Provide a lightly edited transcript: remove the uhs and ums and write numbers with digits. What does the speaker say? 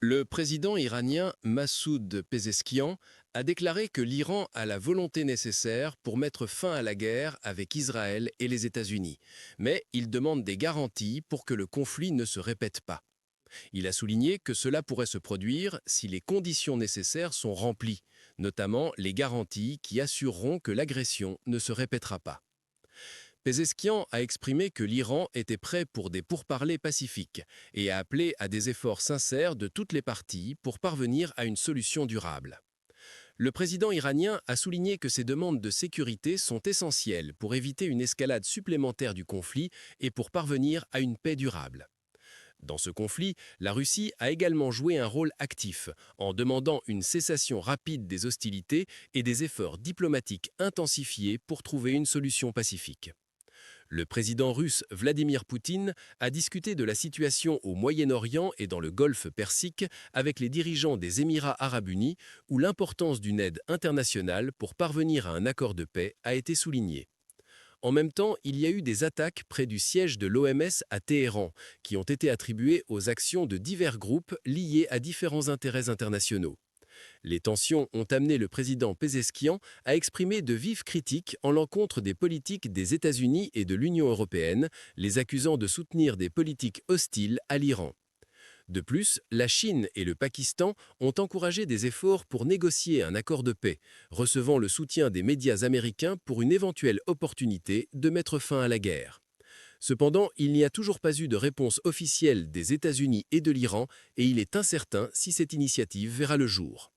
Le président iranien Massoud Pezeshkian a déclaré que l'Iran a la volonté nécessaire pour mettre fin à la guerre avec Israël et les États-Unis, mais il demande des garanties pour que le conflit ne se répète pas. Il a souligné que cela pourrait se produire si les conditions nécessaires sont remplies, notamment les garanties qui assureront que l'agression ne se répétera pas. Pezeshkian a exprimé que l'Iran était prêt pour des pourparlers pacifiques et a appelé à des efforts sincères de toutes les parties pour parvenir à une solution durable. Le président iranien a souligné que ces demandes de sécurité sont essentielles pour éviter une escalade supplémentaire du conflit et pour parvenir à une paix durable. Dans ce conflit, la Russie a également joué un rôle actif en demandant une cessation rapide des hostilités et des efforts diplomatiques intensifiés pour trouver une solution pacifique. Le président russe Vladimir Poutine a discuté de la situation au Moyen-Orient et dans le Golfe Persique avec les dirigeants des Émirats arabes unis, où l'importance d'une aide internationale pour parvenir à un accord de paix a été soulignée. En même temps, il y a eu des attaques près du siège de l'OMS à Téhéran, qui ont été attribuées aux actions de divers groupes liés à différents intérêts internationaux. Les tensions ont amené le président Pezeshkian à exprimer de vives critiques en l'encontre des politiques des États-Unis et de l'Union européenne, les accusant de soutenir des politiques hostiles à l'Iran. De plus, la Chine et le Pakistan ont encouragé des efforts pour négocier un accord de paix, recevant le soutien des médias américains pour une éventuelle opportunité de mettre fin à la guerre. Cependant, il n'y a toujours pas eu de réponse officielle des États-Unis et de l'Iran et il est incertain si cette initiative verra le jour.